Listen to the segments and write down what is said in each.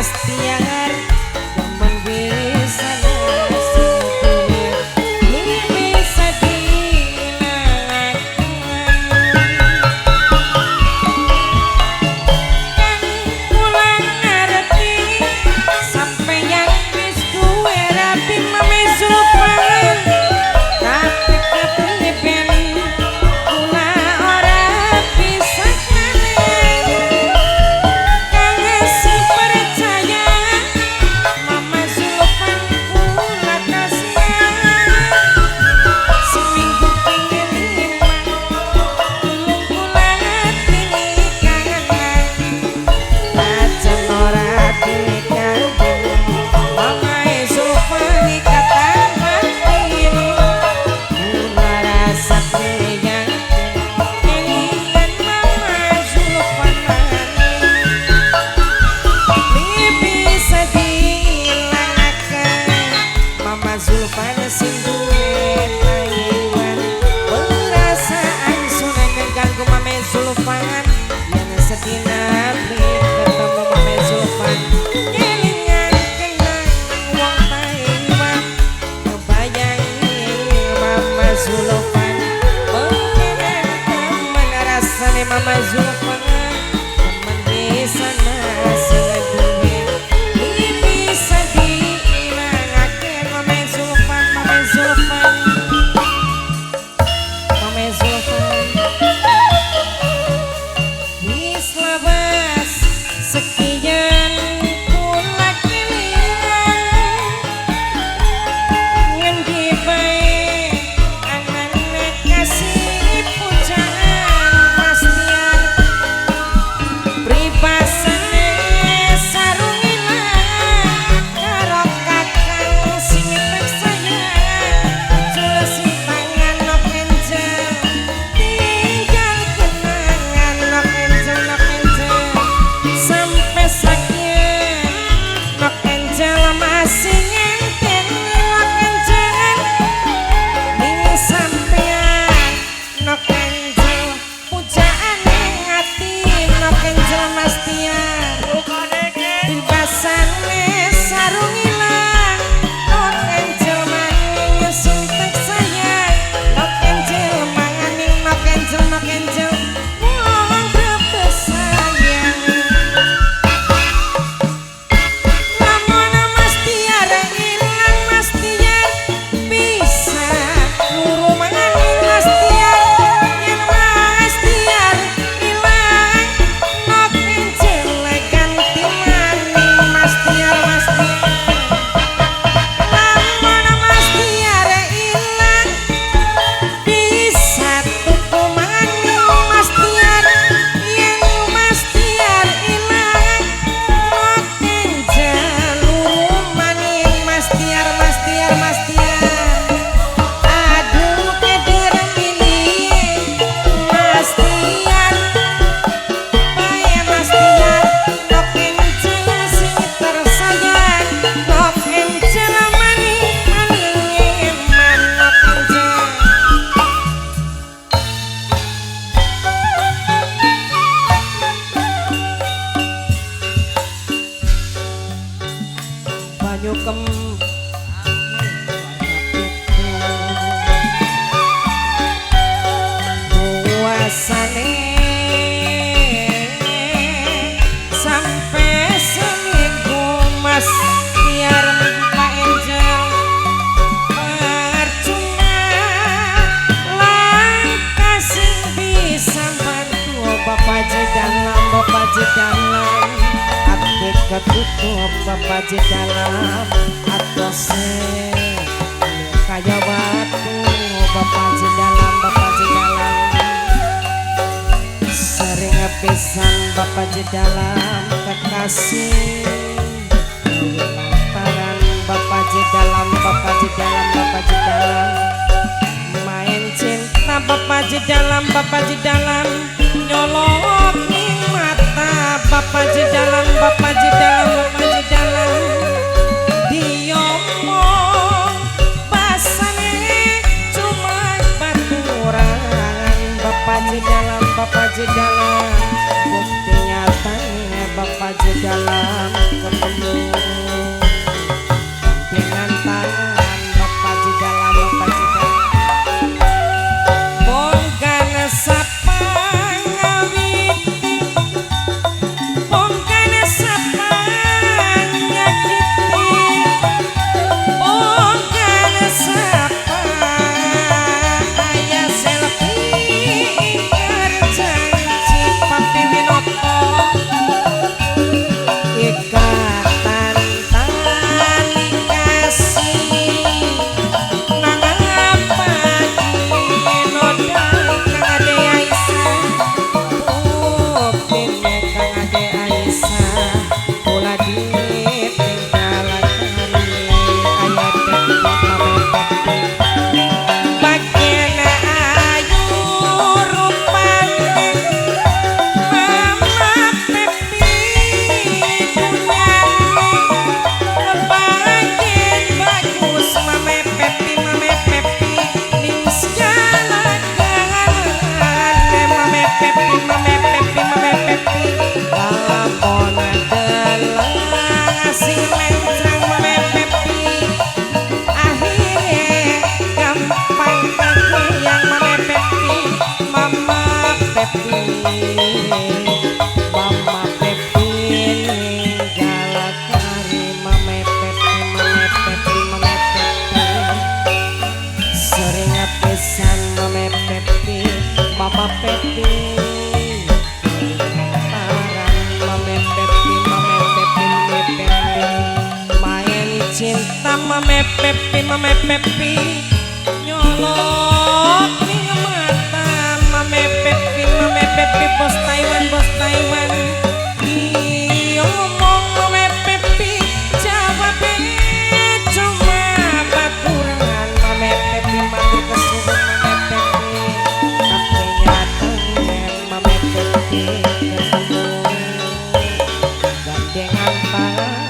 Mas Tiar demen bisa Mama Zulfan teman bisa ngasih duwe bisa diilangakeun Mama Zulfan Mama Zulfan Mama Zulfan wis labas sekian kula kelingan ngendi bae anane kasih pujaan nyukem puasane sampai seminggu Mas biar Pak Angel percuma lang kasih bisa bantu Bapak di dalam ketutup Bapak di dalam atose kaya batu Bapak di dalam sering pisan Bapak di dalam kekasih lantaran Bapak di dalam main cinta Bapak di dalam nyolok ning mata Bapak di dalam diomong basane cuma baturan Bapak di dalam bukti nyatanya Bapak di dalam mame pepi nyolok ning mata mame pepi bos Taiwan iyo ngomong mame pepi jawab cuma baturan mame pepi matur kesuwun mame pepi tapi nyatanya mame pepi ketemu gandengan tangan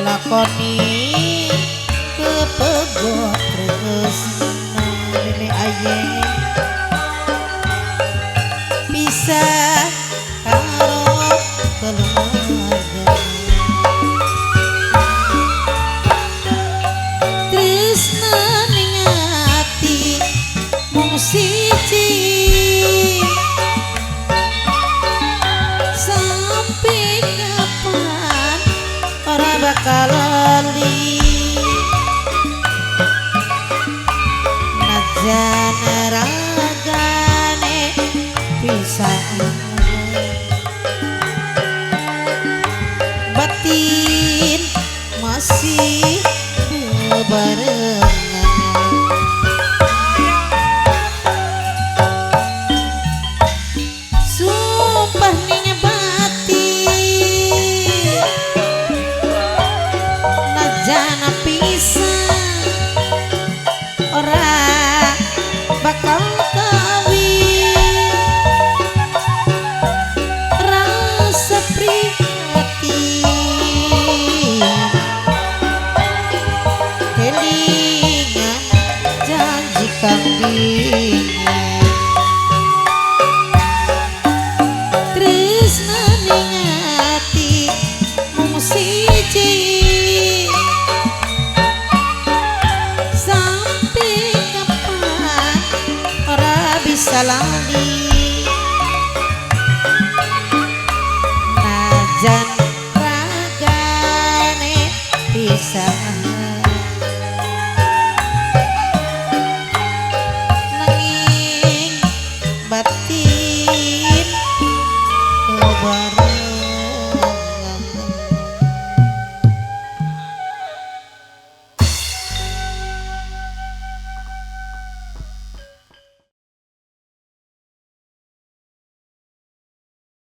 lakoni kepegot tresna dene aye bisa karo keluarga tresna ning ati mung siji sampai kapan ora bakal lali najan ragane bisa batin masih bebarengan sumpah ning batin najana pisan ora bakal kawin rasa prihatin kelingan janji kang dingin tresna ning ati mung siji sampai kapan ora bisa lali